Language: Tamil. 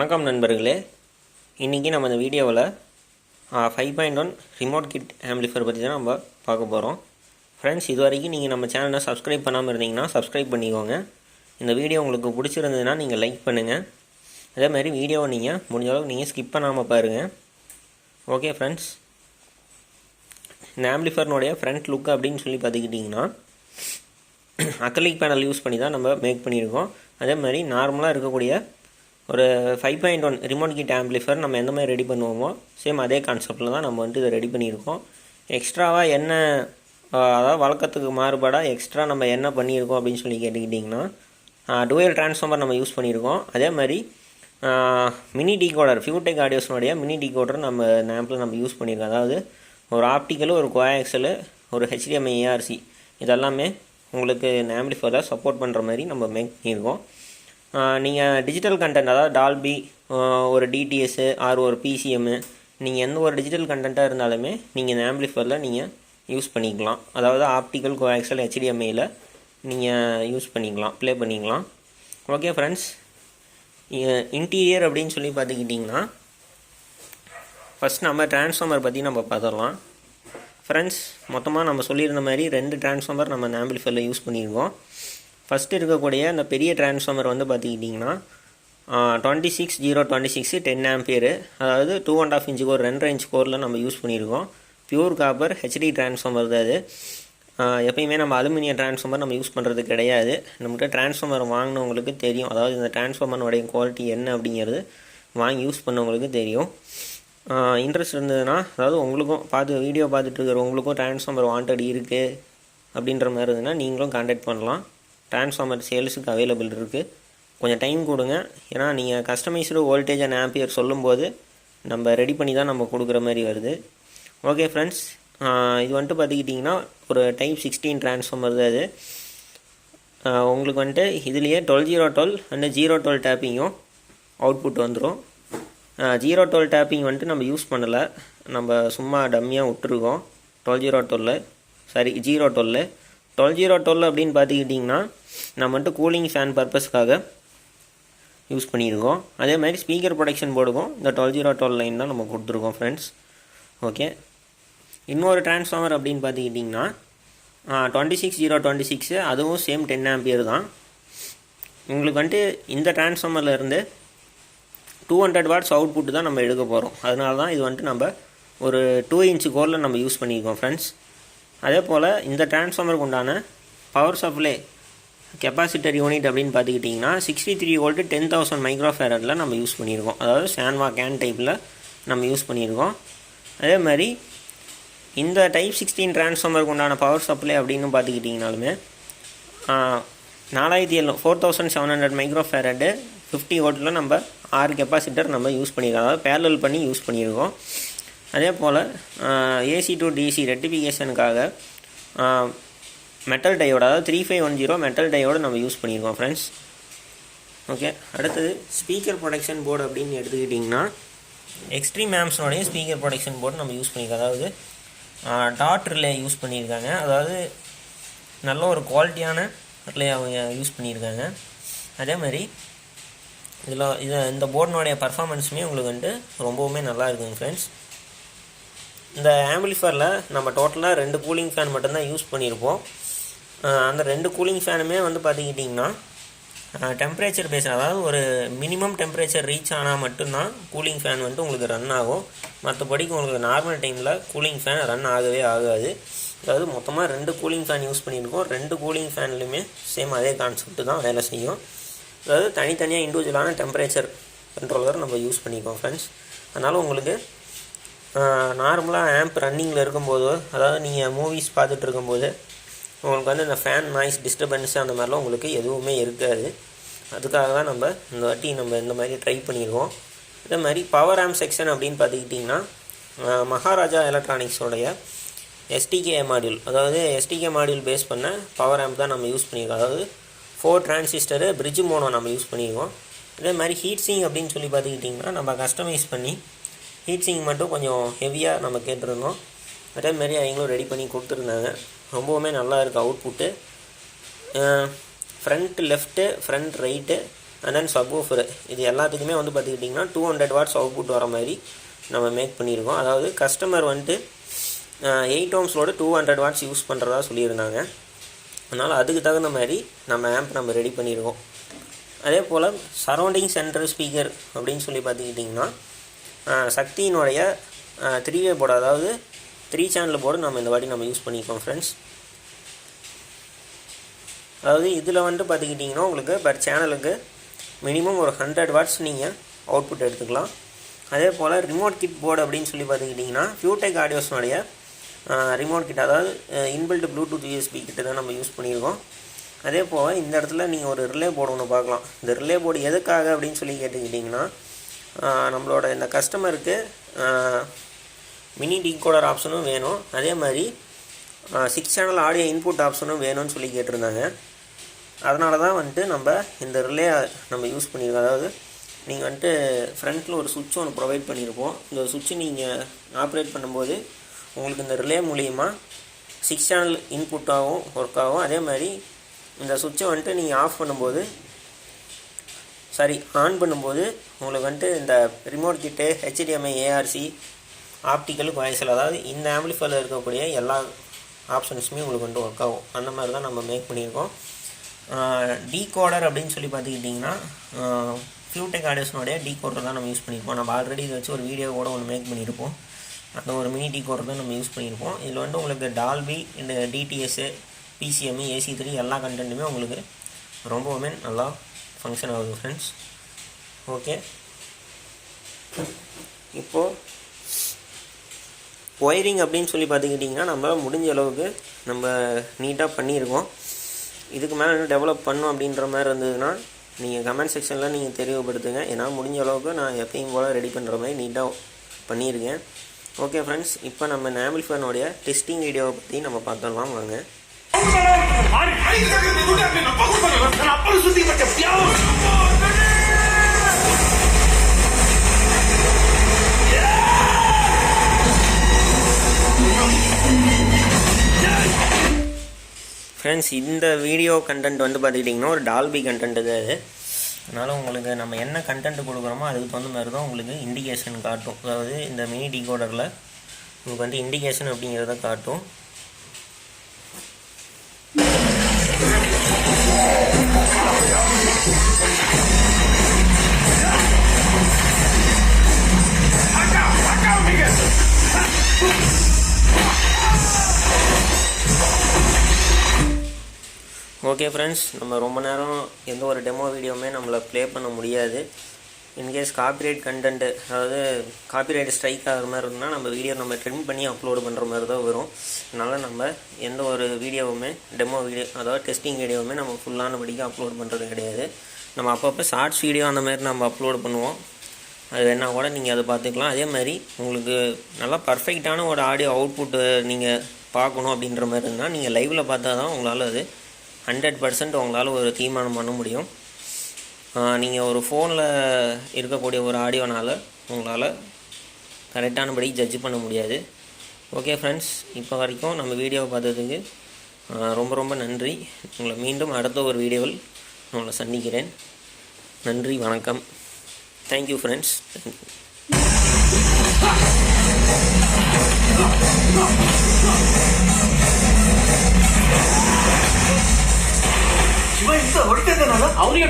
வணக்கம் நண்பர்களே, இன்றைக்கி நம்ம இந்த வீடியோவில் 5.1 ரிமோட் கிட் ஆம்பிளிஃபையர் பற்றி தான் நம்ம பார்க்க போகிறோம். ஃப்ரெண்ட்ஸ், இது வரைக்கும் நீங்கள் நம்ம சேனலை சப்ஸ்கிரைப் பண்ணாமல் இருந்தீங்கன்னா சப்ஸ்கிரைப் பண்ணிக்கோங்க. இந்த வீடியோ உங்களுக்கு பிடிச்சிருந்ததுன்னா நீங்கள் லைக் பண்ணுங்கள். அதேமாதிரி வீடியோவை நீங்கள் முடிஞ்ச அளவுக்கு நீங்கள் ஸ்கிப் பண்ணாமல் பாருங்கள். ஓகே ஃப்ரெண்ட்ஸ், இந்த ஆம்பிளிஃபையர்னுடைய ஃப்ரண்ட் லுக் அப்படின்னு சொல்லி பார்த்துக்கிட்டிங்கன்னா அக்ரிலிக் பேனல் யூஸ் பண்ணி தான் நம்ம மேக் பண்ணியிருக்கோம். அதே மாதிரி நார்மலாக இருக்கக்கூடிய ஒரு 5.1 ரிமோட் கிட் ஆம்பிளிஃபையர் நம்ம எந்த மாதிரி ரெடி பண்ணுவோமோ சேம் அதே கான்செப்டில் தான் நம்ம இதை ரெடி பண்ணியிருக்கோம். எக்ஸ்ட்ராவாக என்ன, அதாவது வழக்கத்துக்கு மாறுபாடாக எக்ஸ்ட்ரா நம்ம என்ன பண்ணியிருக்கோம் அப்படின்னு சொல்லி கேட்டுக்கிட்டிங்கன்னா டுவல் டிரான்ஸ்ஃபார்மர் நம்ம யூஸ் பண்ணியிருக்கோம். அதே மாதிரி மினி டிகோடர், ஃபியூடெக் ஆடியோஸ்னுடைய மினி டிகோடர் நம்ம இந்த ஆம்பில் நம்ம யூஸ் பண்ணியிருக்கோம். அதாவது ஒரு ஆப்டிக்கலு, ஒரு கோஆக்சலு, ஒரு HDMI ARC இதெல்லாமே உங்களுக்கு இந்த ஆம்பிளிஃபையரில் சப்போர்ட் பண்ணுற மாதிரி நம்ம மேக் பண்ணியிருக்கோம். நீங்கள் டிஜிட்டல் கண்டென்ட், அதாவது டால்பி, ஒரு DTS ஆர் ஒரு PCM, நீங்கள் எந்த ஒரு டிஜிட்டல் கண்டென்ட்டாக இருந்தாலுமே நீங்கள் இந்த ஆம்பிளிஃபையரில் நீங்கள் யூஸ் பண்ணிக்கலாம். அதாவது ஆப்டிக்கல், கோஆக்சல், HDMIயில் நீங்கள் யூஸ் பண்ணிக்கலாம், ப்ளே பண்ணிக்கலாம். ஓகே ஃப்ரெண்ட்ஸ், இன்டீரியர் அப்படின்னு சொல்லி பார்த்துக்கிட்டிங்கன்னா ஃபஸ்ட் நம்ம டிரான்ஸ்ஃபார்மர் பற்றி நம்ம பார்த்துடலாம். ஃப்ரெண்ட்ஸ், மொத்தமாக நம்ம சொல்லியிருந்த மாதிரி 2 டிரான்ஸ்ஃபார்மர் நம்ம இந்த ஆம்பிளிஃபையரில் யூஸ் பண்ணியிருக்கோம். ஃபஸ்ட்டு இருக்கக்கூடிய அந்த பெரிய டிரான்ஸ்ஃபார்மர் வந்து பார்த்துக்கிட்டிங்கன்னா 26026 10 ஆம்பியர், அதாவது 2.5 இன்ச்சு கோர், 2.5 இன்ச் கோரில் நம்ம யூஸ் பண்ணியிருக்கோம். பியூர் காப்பர் HD டிரான்ஸ்ஃபார்மர் தான் அது. எப்பயுமே நம்ம அலுமினியம் டிரான்ஸ்ஃபார்மர் நம்ம யூஸ் பண்ணுறது கிடையாது. நம்மகிட்ட டிரான்ஸ்ஃபார்மர் வாங்கினவங்களுக்கு தெரியும், அதாவது இந்த டிரான்ஸ்ஃபார்மருடைய குவாலிட்டி என்ன அப்படிங்கிறது வாங்கி யூஸ் பண்ணவங்களுக்கு தெரியும். இன்ட்ரெஸ்ட் இருந்ததுன்னா, அதாவது உங்களுக்கும் வீடியோ பார்த்துட்டு இருக்கிறவங்களுக்கும் டிரான்ஸ்ஃபார்மர் வாண்டட் இருக்குது அப்படின்ற மாதிரி இருந்ததுன்னா நீங்களும் கான்டாக்ட் பண்ணலாம். டிரான்ஸ்ஃபார்மர் சேல்ஸுக்கு அவைலபிள் இருக்குது. கொஞ்சம் டைம் கொடுங்க, ஏன்னா நீங்கள் கஸ்டமைஸ்டு வோல்டேஜ் அண்ட் ஆம்பியர் சொல்லும்போது நம்ம ரெடி பண்ணி தான் நம்ம கொடுக்குற மாதிரி வருது. ஓகே ஃப்ரெண்ட்ஸ், இது வந்துட்டு பார்த்துக்கிட்டிங்கன்னா ஒரு டைப் 16 டிரான்ஸ்ஃபார்மர் தான் இது. உங்களுக்கு வந்துட்டு இதுலேயே 12012 அண்ட் 012 டேப்பிங்கும் அவுட்புட் வந்துடும். 012 டேப்பிங் வந்துட்டு நம்ம யூஸ் பண்ணலை, நம்ம சும்மா டம்மியாக விட்டுருக்கோம். 012 அப்படின்னு பார்த்துக்கிட்டிங்கன்னா நம்ம வந்துட்டு கூலிங் ஃபேன் பர்பஸ்க்காக யூஸ் பண்ணியிருக்கோம். அதே மாதிரி ஸ்பீக்கர் ப்ரொடெக்ஷன் போர்டுக்கும் இந்த 012 லைன் தான் நம்ம கொடுத்துருக்கோம் ஃப்ரெண்ட்ஸ். ஓகே, இன்னொரு டிரான்ஸ்ஃபார்மர் அப்படின்னு பார்த்துக்கிட்டிங்கன்னா 26026, அதுவும் சேம் 10 ஆம்பியர் தான். உங்களுக்கு வந்துட்டு இந்த டிரான்ஸ்ஃபார்மரில் இருந்து 200 வாட்ஸ் அவுட்புட் தான் நம்ம எடுக்க போகிறோம். அதனால தான் இது வந்துட்டு நம்ம ஒரு 2 இன்ச்சு கோரில் நம்ம யூஸ் பண்ணியிருக்கோம் ஃப்ரெண்ட்ஸ். அதே போல் இந்த டிரான்ஸ்ஃபார்மருக்கு உண்டான பவர் சப்ளை கெப்பாசிட்டர் யூனிட் அப்படின்னு பார்த்துக்கிட்டிங்கன்னா 63 வோல்ட் 10,000 மைக்ரோஃபேரடில் நம்ம யூஸ் பண்ணியிருக்கோம். அதாவது சான்வா கேன் டைப்பில் நம்ம யூஸ் பண்ணியிருக்கோம். அதே மாதிரி இந்த டைப் 16 டிரான்ஸ்ஃபார்மருக்கு உண்டான பவர் சப்ளை அப்படின்னு பார்த்துக்கிட்டிங்கனாலுமே 4700 மைக்ரோஃபேரடு 50 வோல்ட்டில் நம்ம 6 கெப்பாசிட்டர் நம்ம யூஸ் பண்ணியிருக்கோம், அதாவது பேரலல் பண்ணி யூஸ் பண்ணியிருக்கோம். அதே போல் AC to DC ரெக்டிஃபிகேஷனுக்காக மெட்டல் டையோடு, அதாவது 3510 மெட்டல் டையோடு நம்ம யூஸ் பண்ணியிருக்கோம் ஃப்ரெண்ட்ஸ். ஓகே, அடுத்தது ஸ்பீக்கர் ப்ரொடெக்ஷன் போர்டு அப்படின்னு எடுத்துக்கிட்டிங்கன்னா எக்ஸ்ட்ரீம் ஆம்ப்ஸ்னோடைய ஸ்பீக்கர் ப்ரொடெக்ஷன் போர்டு நம்ம யூஸ் பண்ணியிருக்கோம். அதாவது டாட் ரிலே யூஸ் பண்ணியிருக்காங்க, அதாவது நல்ல ஒரு குவாலிட்டியான ரிலே அவங்க யூஸ் பண்ணியிருக்காங்க. அதே மாதிரி இந்த போர்டினுடைய பர்ஃபார்மன்ஸுமே உங்களுக்கு வந்துட்டு ரொம்பவுமே நல்லா இருக்குங்க ஃப்ரெண்ட்ஸ். இந்த ஆம்பிளிஃபையரில் நம்ம டோட்டலாக 2 கூலிங் ஃபேன் மட்டும்தான் யூஸ் பண்ணியிருப்போம். அந்த 2 கூலிங் ஃபேனுமே வந்து பார்த்துக்கிட்டிங்கன்னா டெம்பரேச்சர் பேஸ், அதாவது ஒரு மினிமம் டெம்பரேச்சர் ரீச் ஆனால் மட்டும்தான் கூலிங் ஃபேன் வந்துட்டு உங்களுக்கு ரன் ஆகும். மற்றபடிக்கு உங்களுக்கு நார்மல் டைமில் கூலிங் ஃபேன் ரன் ஆகவே ஆகாது. அதாவது மொத்தமாக 2 கூலிங் ஃபேன் யூஸ் பண்ணியிருக்கோம். 2 கூலிங் ஃபேன்லையுமே சேம் அதே கான்செப்ட் தான் வேலை செய்யும். அதாவது தனித்தனியாக இண்டிவிஜுவலான டெம்பரேச்சர் கண்ட்ரோலர் நம்ம யூஸ் பண்ணியிருக்கோம் ஃப்ரெண்ட்ஸ். அதனால் உங்களுக்கு நார்மலாக ஆம்ப் ரன்னிங்கில் இருக்கும்போது, அதாவது நீங்கள் மூவிஸ் பார்த்துட்டு இருக்கும்போது உங்களுக்கு வந்து இந்த ஃபேன் நாய்ஸ் டிஸ்டர்பன்ஸ் அந்த மாதிரிலாம் உங்களுக்கு எதுவுமே இருக்காது. அதுக்காக தான் நம்ம இந்த வாட்டி நம்ம இந்த மாதிரி ட்ரை பண்ணியிருக்கோம். இதே மாதிரி பவர் ஆம்ப் செக்ஷன் அப்படின்னு பார்த்துக்கிட்டிங்கன்னா மகாராஜா எலக்ட்ரானிக்ஸோடைய STK மாடியூல், அதாவது STK மாடியூல் பேஸ் பண்ண பவர் ஆம்ப் தான் நம்ம யூஸ் பண்ணியிருக்கோம். அதாவது 4 டிரான்சிஸ்டரு பிரிட்ஜ் மோனோ நம்ம யூஸ் பண்ணியிருக்கோம். இதே மாதிரி ஹீட் சிங் அப்படின்னு சொல்லி பார்த்துக்கிட்டிங்கன்னா நம்ம கஸ்டமைஸ் பண்ணி ஹீட் சிங் மட்டும் கொஞ்சம் ஹெவியாக நம்ம கேட்டிருந்தோம். அதே மாதிரி அவங்களும் ரெடி பண்ணி கொடுத்துருந்தாங்க. ரொம்பவுமே நல்லா இருக்குது output. Front left, front right, and then subwoofer. இது எல்லாத்துக்குமே வந்து பார்த்துக்கிட்டிங்கன்னா 200 வாட்ஸ் அவுட்புட் வர மாதிரி நம்ம மேக் பண்ணியிருக்கோம். அதாவது கஸ்டமர் வந்துட்டு 8 ohmஸோட 200 வாட்ஸ் யூஸ் பண்ணுறதா சொல்லியிருந்தாங்க. அதனால் அதுக்கு தகுந்த மாதிரி நம்ம ஆம்ப் நம்ம ரெடி பண்ணியிருக்கோம். அதே போல் சரௌண்டிங் சென்டர் ஸ்பீக்கர் அப்படின்னு சொல்லி பார்த்துக்கிட்டிங்கன்னா சக்தியினுடைய 3-way போர்டு, அதாவது 3 சேனல் போர்டு நம்ம இந்த வாட்டி நம்ம யூஸ் பண்ணியிருக்கோம் ஃப்ரெண்ட்ஸ். அதாவது இதில் வந்துட்டு பார்த்துக்கிட்டிங்கன்னா உங்களுக்கு பர் சேனலுக்கு மினிமம் ஒரு 100 வாட்ஸ் நீங்கள் அவுட்புட் எடுத்துக்கலாம். அதே போல் ரிமோட் கிட் போர்டு அப்படின்னு சொல்லி பார்த்துக்கிட்டிங்கன்னா ஃபியூடெக் ஆடியோஸ்னுடைய ரிமோட் கிட், அதாவது இன்பில்ட் ப்ளூடூத் யூஎஸ்பி கிட்ட தான் நம்ம யூஸ் பண்ணியிருக்கோம். அதே போல் இந்த இடத்துல நீங்கள் ஒரு ரிலே போர்டு ஒன்று பார்க்கலாம். இந்த ரிலே போர்டு எதுக்காக அப்படின்னு சொல்லி கேட்டுக்கிட்டிங்கன்னா நம்மளோட இந்த கஸ்டமருக்கு மினி டீகோடர் ஆப்ஷனும் வேணும், அதே மாதிரி 6 சேனல் ஆடியோ இன்புட் ஆப்ஷனும் வேணும்னு சொல்லி கேட்டிருந்தாங்க. அதனால தான் வந்துட்டு நம்ம இந்த ரிலே நம்ம யூஸ் பண்ணியிருக்கோம். அதாவது நீங்கள் வந்துட்டு ஃப்ரண்ட்டில் ஒரு சுவிட்ச் ஒன்று ப்ரொவைட் பண்ணியிருப்போம். இந்த சுவிட்சை நீங்கள் ஆப்ரேட் பண்ணும்போது உங்களுக்கு இந்த ரிலே மூலிமா 6 சேனல் இன்புட்டாகவும் ஒர்க் ஆகும். அதே மாதிரி இந்த சுவிட்சை வந்துட்டு நீங்கள் ஆன் பண்ணும்போது உங்களுக்கு வந்துட்டு இந்த ரிமோட் கிட்டு HDMI ARC ஆப்டிக்கல் பாய்சல், அதாவது இந்த ஆம்பிளிஃபையரில் இருக்கக்கூடிய எல்லா ஆப்ஷன்ஸுமே உங்களுக்கு வந்துட்டு ஒர்க் ஆகும். அந்த மாதிரி தான் நம்ம மேக் பண்ணியிருக்கோம். டீகோடர் அப்படின்னு சொல்லி பார்த்துக்கிட்டிங்கன்னா ஃபியூடெக் ஆடியோஸ்னுடைய டீகோடர் தான் நம்ம யூஸ் பண்ணியிருப்போம். நம்ம ஆல்ரெடி இதை வச்சு ஒரு வீடியோ கூட ஒன்று மேக் பண்ணியிருப்போம். அந்த ஒரு மினி டீகோடர் தான் நம்ம யூஸ் பண்ணியிருப்போம். இதில் வந்துட்டு உங்களுக்கு டால்பி, இந்த DTS, PCM, AC3 எல்லா கண்டென்ட்டுமே உங்களுக்கு ரொம்பவுமே நல்லா ஃபங்க்ஷன் ஆகுது ஃப்ரெண்ட்ஸ். ஓகே, இப்போது ஒயரிங் அப்படின்னு சொல்லி பார்த்துக்கிட்டிங்கன்னா நம்ம முடிஞ்ச அளவுக்கு நம்ம நீட்டாக பண்ணியிருக்கோம். இதுக்கு மேலே இன்னும் டெவலப் பண்ணணும் அப்படின்ற மாதிரி இருந்ததுன்னா நீங்கள் கமெண்ட் செக்ஷனில் நீங்கள் தெரியப்படுத்துங்க. ஏன்னா முடிஞ்ச அளவுக்கு நான் எப்பயும் போல் ரெடி பண்ணுற மாதிரி நீட்டாக பண்ணியிருக்கேன். ஓகே ஃப்ரெண்ட்ஸ், இப்போ நம்ம ஆம்பிளிஃபையருடைய டெஸ்டிங் வீடியோவை பற்றி நம்ம பார்த்துடலாம் வாங்க. ஃப்ரெண்ட்ஸ், இந்த வீடியோ கண்டென்ட் வந்து பார்த்துக்கிட்டிங்கன்னா ஒரு டால்பி கண்டென்ட் இது. அதனால் உங்களுக்கு நம்ம என்ன கண்டென்ட் கொடுக்குறோமோ அதுக்கு தகுந்த மாதிரி தான் உங்களுக்கு இண்டிகேஷன் காட்டும். அதாவது இந்த மினி டீகோடரில் உங்களுக்கு வந்து இண்டிகேஷன் அப்படிங்கிறத காட்டும். ஓகே ஃப்ரெண்ட்ஸ், நம்ம ரொம்ப நேரம் எந்த ஒரு டெமோ வீடியோவுமே நம்மளை ப்ளே பண்ண முடியாது. இன்கேஸ் காப்பிரைட் கண்டென்ட்டு, அதாவது காப்பிரைட் ஸ்ட்ரைக் ஆகிற மாதிரி இருந்ததுன்னா நம்ம வீடியோ நம்ம ட்ரிம் பண்ணி அப்லோடு பண்ணுற மாதிரி தான் வரும். அதனால் நம்ம எந்த ஒரு வீடியோவுமே டெமோ வீடியோ, அதாவது டெஸ்டிங் வீடியோவுமே நம்ம ஃபுல்லானபடிக்கு அப்லோட் பண்ணுறது கிடையாது. நம்ம அப்பப்போ ஷார்ட்ஸ் வீடியோ அந்த மாதிரி நம்ம அப்லோடு பண்ணுவோம். அது வேணால் கூட நீங்கள் அதை பார்த்துக்கலாம். அதே மாதிரி உங்களுக்கு நல்லா பர்ஃபெக்டான ஒரு ஆடியோ அவுட்புட்டு நீங்கள் பார்க்கணும் அப்படின்ற மாதிரி இருந்தால் நீங்கள் லைவில் பார்த்தா தான் உங்களால் அது 100% உங்களால் ஒரு தீர்மானம் பண்ண முடியும். நீங்கள் ஒரு ஃபோனில் இருக்கக்கூடிய ஒரு ஆடியோனால் உங்களால் கரெக்டானபடி ஜட்ஜ் பண்ண முடியாது. ஓகே ஃப்ரெண்ட்ஸ், இப்போ வரைக்கும் நம்ம வீடியோவை பார்த்ததுக்கு ரொம்ப ரொம்ப நன்றி. உங்களை மீண்டும் அடுத்த ஒரு வீடியோவில் உங்களை சந்திக்கிறேன். நன்றி, வணக்கம். Thank you friends. அவரே